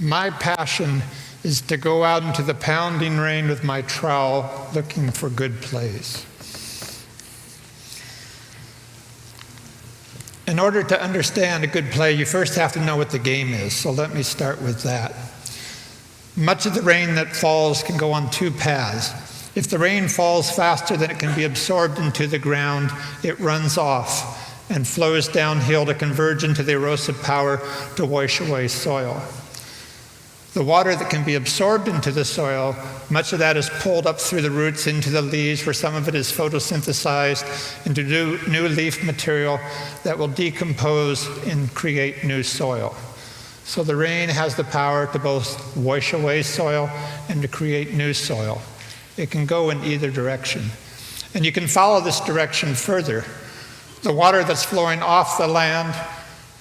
My passion is to go out into the pounding rain with my trowel looking for good plays. In order to understand a good play, you first have to know what the game is, so let me start with that. Much of the rain that falls can go on two paths. If the rain falls faster than it can be absorbed into the ground, it runs off and flows downhill to converge into the erosive power to wash away soil. The water that can be absorbed into the soil, much of that is pulled up through the roots into the leaves, where some of it is photosynthesized into new leaf material that will decompose and create new soil. So the rain has the power to both wash away soil and to create new soil. It can go in either direction. And you can follow this direction further. The water that's flowing off the land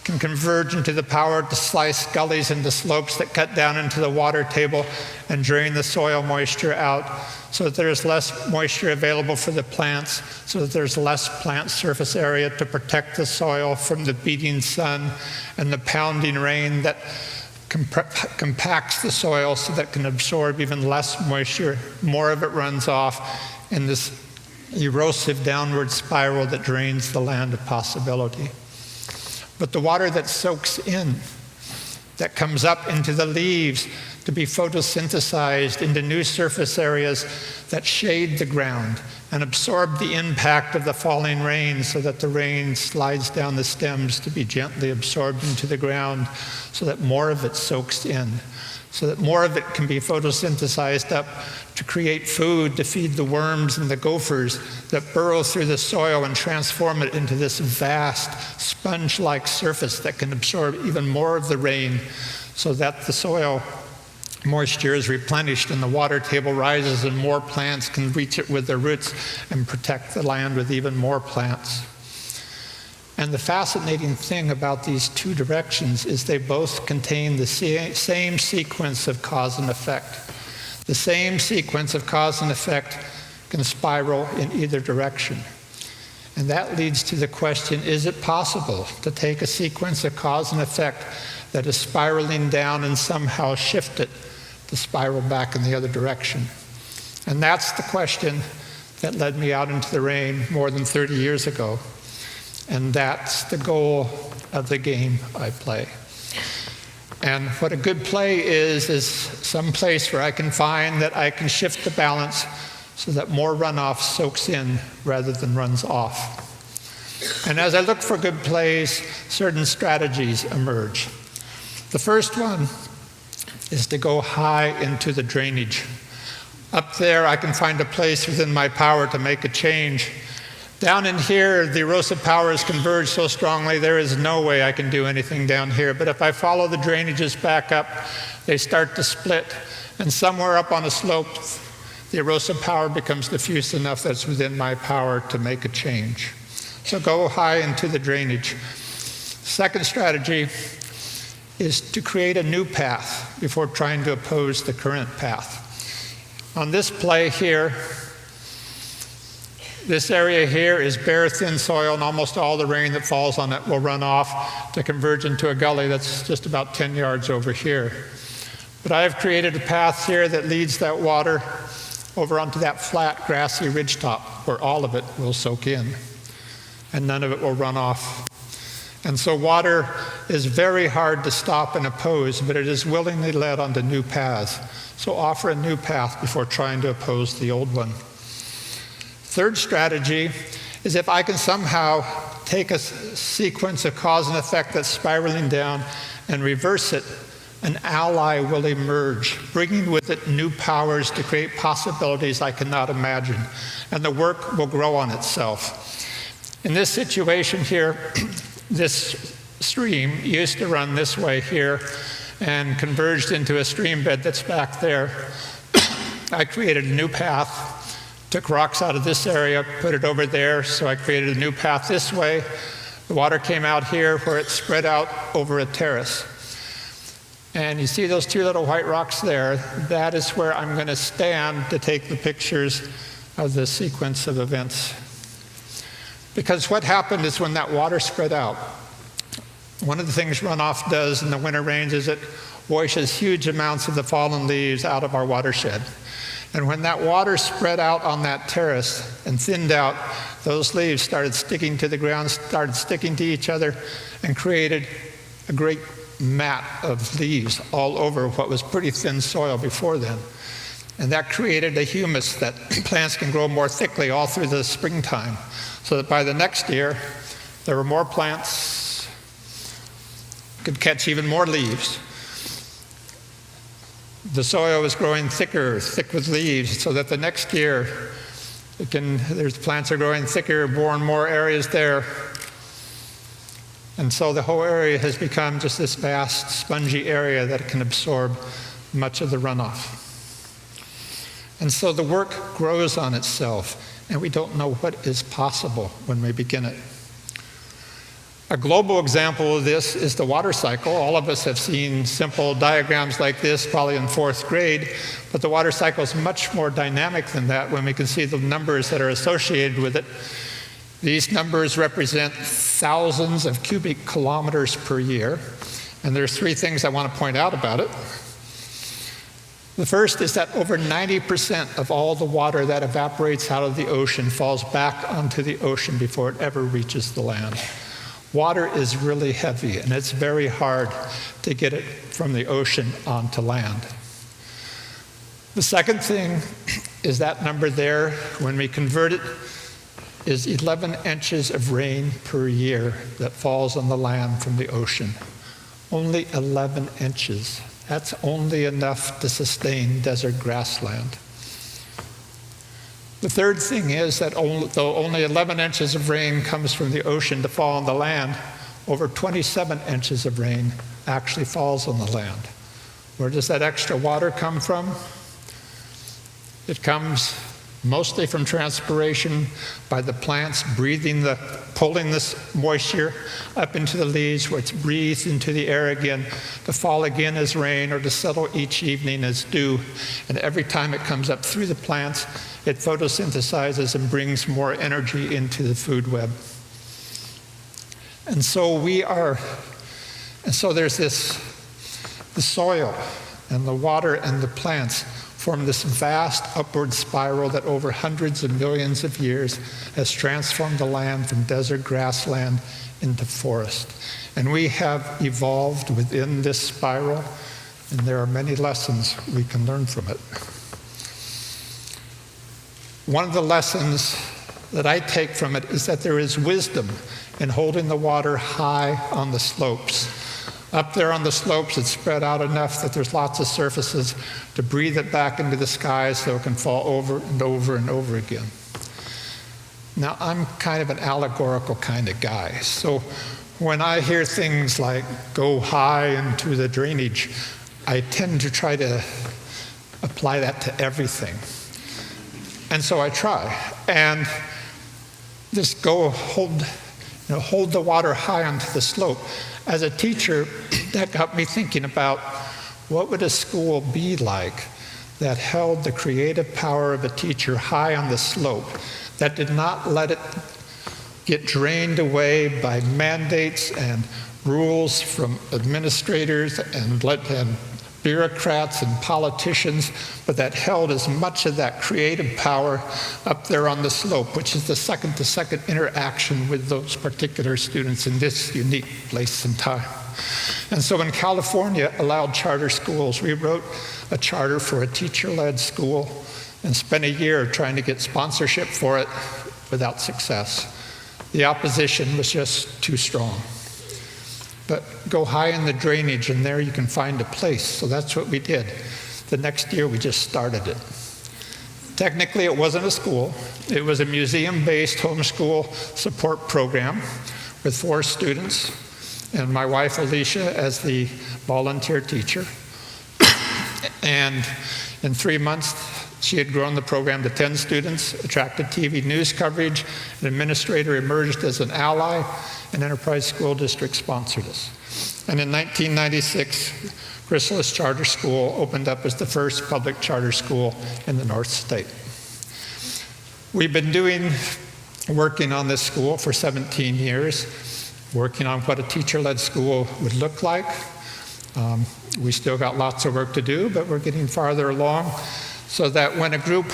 can converge into the power to slice gullies into slopes that cut down into the water table and drain the soil moisture out so that there's less moisture available for the plants, so that there's less plant surface area to protect the soil from the beating sun and the pounding rain that compacts the soil so that it can absorb even less moisture. More of it runs off in this erosive downward spiral that drains the land of possibility. But the water that soaks in, that comes up into the leaves to be photosynthesized into new surface areas that shade the ground and absorb the impact of the falling rain so that the rain slides down the stems to be gently absorbed into the ground so that more of it soaks in, so that more of it can be photosynthesized up to create food to feed the worms and the gophers that burrow through the soil and transform it into this vast sponge-like surface that can absorb even more of the rain so that the soil moisture is replenished and the water table rises and more plants can reach it with their roots and protect the land with even more plants. And the fascinating thing about these two directions is they both contain the same sequence of cause and effect. The same sequence of cause and effect can spiral in either direction. And that leads to the question, is it possible to take a sequence of cause and effect that is spiraling down and somehow shift it to spiral back in the other direction? And that's the question that led me out into the rain more than 30 years ago. And that's the goal of the game I play. And what a good play is some place where I can find that I can shift the balance so that more runoff soaks in rather than runs off. And as I look for good plays, certain strategies emerge. The first one is to go high into the drainage. Up there, I can find a place within my power to make a change. Down in here, the erosive powers converge so strongly, there is no way I can do anything down here. But if I follow the drainages back up, they start to split. And somewhere up on a slope, the erosive power becomes diffuse enough that it's within my power to make a change. So go high into the drainage. Second strategy is to create a new path before trying to oppose the current path. On this play here, this area here is bare, thin soil, and almost all the rain that falls on it will run off to converge into a gully that's just about 10 yards over here. But I have created a path here that leads that water over onto that flat, grassy ridgetop where all of it will soak in, and none of it will run off. And so water is very hard to stop and oppose, but it is willingly led onto new paths. So offer a new path before trying to oppose the old one. Third strategy is if I can somehow take a sequence of cause and effect that's spiraling down and reverse it, an ally will emerge, bringing with it new powers to create possibilities I cannot imagine, and the work will grow on itself. In this situation here, this stream used to run this way here and converged into a stream bed that's back there. I created a new path. Took rocks out of this area, put it over there, so I created a new path this way. The water came out here where it spread out over a terrace. And you see those two little white rocks there? That is where I'm going to stand to take the pictures of the sequence of events. Because what happened is when that water spread out, One of the things runoff does in the winter rains is it washes huge amounts of the fallen leaves out of our watershed. And when that water spread out on that terrace and thinned out, those leaves started sticking to the ground, started sticking to each other, and created a great mat of leaves all over what was pretty thin soil before then. And that created a humus that plants can grow more thickly all through the springtime, so that by the next year, there were more plants, could catch even more leaves. The soil was growing thick with leaves, so that the next year, there's plants are growing thicker, more and more areas there. And so the whole area has become just this vast, spongy area that can absorb much of the runoff. And so the work grows on itself, and we don't know what is possible when we begin it. A global example of this is the water cycle. All of us have seen simple diagrams like this, probably in 4th grade, but the water cycle is much more dynamic than that when we can see the numbers that are associated with it. These numbers represent thousands of cubic kilometers per year, and there's 3 things I want to point out about it. The first is that over 90% of all the water that evaporates out of the ocean falls back onto the ocean before it ever reaches the land. Water is really heavy, and it's very hard to get it from the ocean onto land. The second thing is that number there, when we convert it, is 11 inches of rain per year that falls on the land from the ocean. Only 11 inches. That's only enough to sustain desert grassland. The third thing is that though only 11 inches of rain comes from the ocean to fall on the land, over 27 inches of rain actually falls on the land. Where does that extra water come from? It comes mostly from transpiration by the plants pulling this moisture up into the leaves, where it's breathed into the air again, to fall again as rain, or to settle each evening as dew. And every time it comes up through the plants, it photosynthesizes and brings more energy into the food web. And so there's the soil and the water and the plants form this vast upward spiral that over hundreds of millions of years has transformed the land from desert grassland into forest. And we have evolved within this spiral, and there are many lessons we can learn from it. One of the lessons that I take from it is that there is wisdom in holding the water high on the slopes. Up there on the slopes, it's spread out enough that there's lots of surfaces to breathe it back into the sky so it can fall over and over and over again. Now, I'm kind of an allegorical kind of guy, so when I hear things like go high into the drainage, I tend to try to apply that to everything. And so I try, and just hold the water high onto the slope. As a teacher, that got me thinking about what would a school be like that held the creative power of a teacher high on the slope, that did not let it get drained away by mandates and rules from administrators and bureaucrats and politicians, but that held as much of that creative power up there on the slope, which is the second-to-second interaction with those particular students in this unique place and time. And so when California allowed charter schools, we wrote a charter for a teacher-led school and spent a year trying to get sponsorship for it without success. The opposition was just too strong. But go high in the drainage, and there you can find a place. So that's what we did. The next year, we just started it. Technically, it wasn't a school. It was a museum-based homeschool support program with 4 students, and my wife, Alicia, as the volunteer teacher. And in 3 months, she had grown the program to 10 students, attracted TV news coverage, an administrator emerged as an ally, and Enterprise School District sponsored us. And in 1996, Chrysalis Charter School opened up as the first public charter school in the North State. We've been working on this school for 17 years, working on what a teacher-led school would look like. We still got lots of work to do, but we're getting farther along, so that when a group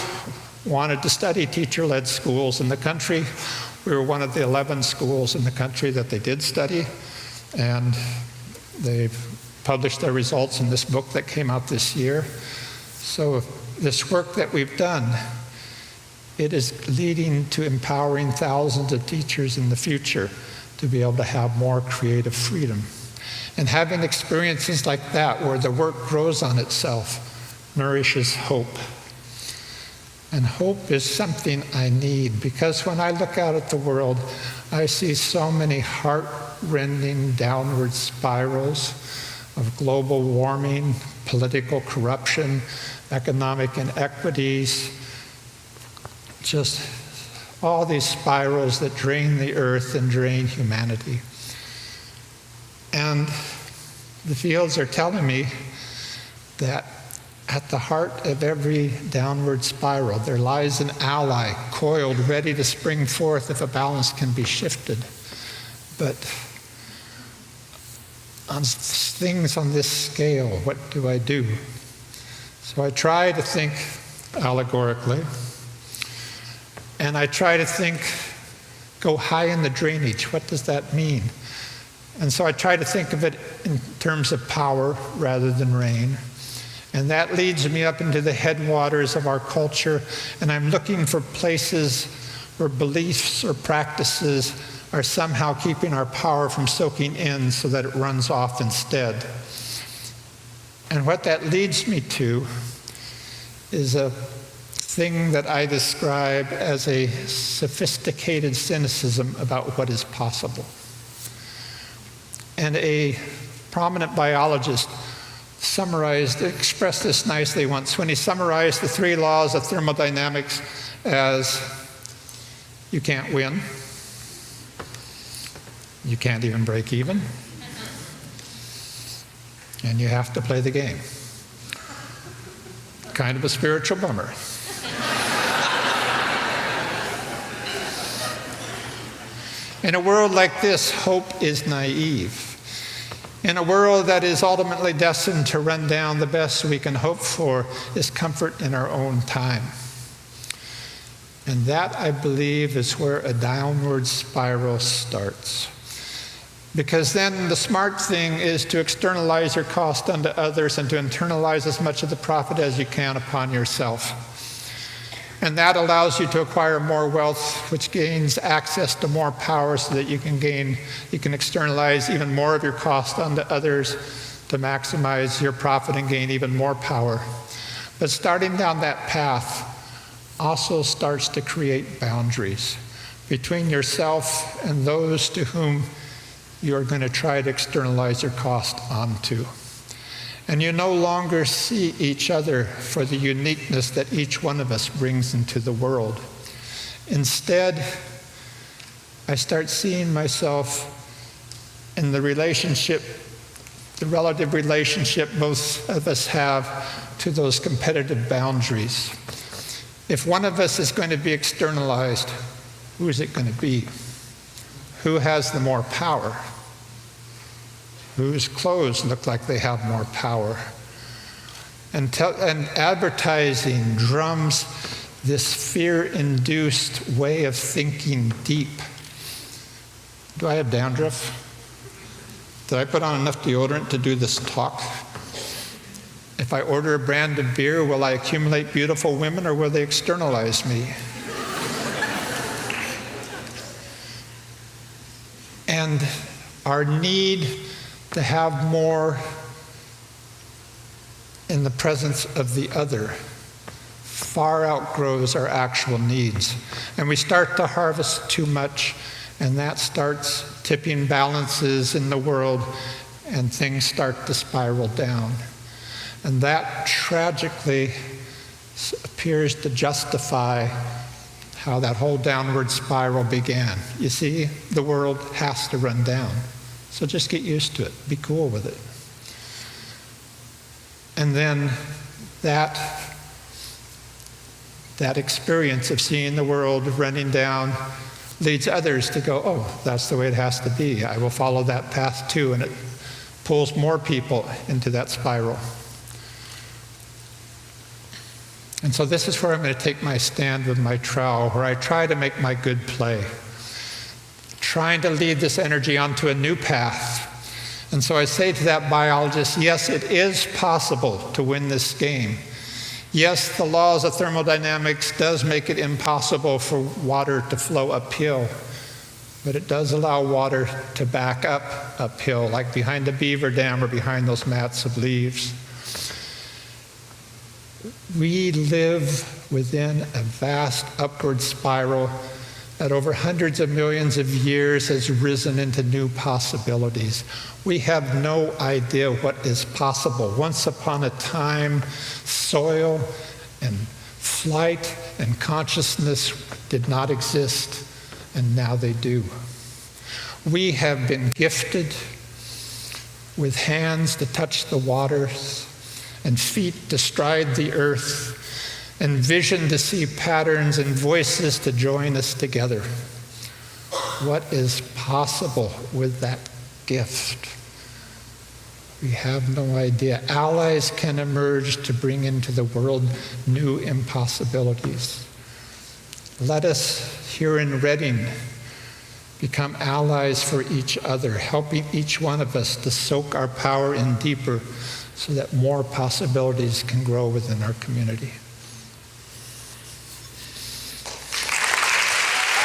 wanted to study teacher-led schools in the country, we were one of the 11 schools in the country that they did study, and they've published their results in this book that came out this year. So this work that we've done, it is leading to empowering thousands of teachers in the future to be able to have more creative freedom. And having experiences like that, where the work grows on itself, nourishes hope. And hope is something I need, because when I look out at the world, I see so many heart-rending downward spirals of global warming, political corruption, economic inequities, just all these spirals that drain the earth and drain humanity. And the fields are telling me that at the heart of every downward spiral, there lies an ally, coiled, ready to spring forth if a balance can be shifted. But on things on this scale, what do I do? So I try to think allegorically, and I try to think, go high in the drainage. What does that mean? And so I try to think of it in terms of power rather than rain. And that leads me up into the headwaters of our culture, and I'm looking for places where beliefs or practices are somehow keeping our power from soaking in so that it runs off instead. And what that leads me to is a thing that I describe as a sophisticated cynicism about what is possible. And a prominent biologist expressed this nicely once when he summarized the 3 laws of thermodynamics as: you can't win, you can't even break even, and you have to play the game. Kind of a spiritual bummer. In a world like this, hope is naive. In a world that is ultimately destined to run down, the best we can hope for is comfort in our own time. And that, I believe, is where a downward spiral starts. Because then the smart thing is to externalize your cost unto others and to internalize as much of the profit as you can upon yourself. And that allows you to acquire more wealth, which gains access to more power so that you can externalize even more of your cost onto others to maximize your profit and gain even more power. But starting down that path also starts to create boundaries between yourself and those to whom you are going to try to externalize your cost onto. And you no longer see each other for the uniqueness that each one of us brings into the world. Instead, I start seeing myself in the relative relationship both of us have to those competitive boundaries. If one of us is going to be externalized, who is it going to be? Who has the more power? Whose clothes look like they have more power? And advertising drums this fear-induced way of thinking deep. Do I have dandruff? Did I put on enough deodorant to do this talk? If I order a brand of beer, will I accumulate beautiful women or will they externalize me? And our need to have more in the presence of the other far outgrows our actual needs. And we start to harvest too much, and that starts tipping balances in the world, and things start to spiral down. And that tragically appears to justify how that whole downward spiral began. You see, the world has to run down. So just get used to it. Be cool with it. And then that experience of seeing the world running down leads others to go, oh, that's the way it has to be. I will follow that path too, and it pulls more people into that spiral. And so this is where I'm going to take my stand with my trowel, where I try to make my good play, trying to lead this energy onto a new path. And so I say to that biologist, yes, it is possible to win this game. Yes, the laws of thermodynamics does make it impossible for water to flow uphill, but it does allow water to back up uphill, like behind the beaver dam or behind those mats of leaves. We live within a vast upward spiral that over hundreds of millions of years has risen into new possibilities. We have no idea what is possible. Once upon a time, soil and flight and consciousness did not exist, and now they do. We have been gifted with hands to touch the waters and feet to stride the earth, and vision to see patterns and voices to join us together. What is possible with that gift? We have no idea. Allies can emerge to bring into the world new impossibilities. Let us here in Redding become allies for each other, helping each one of us to soak our power in deeper so that more possibilities can grow within our community.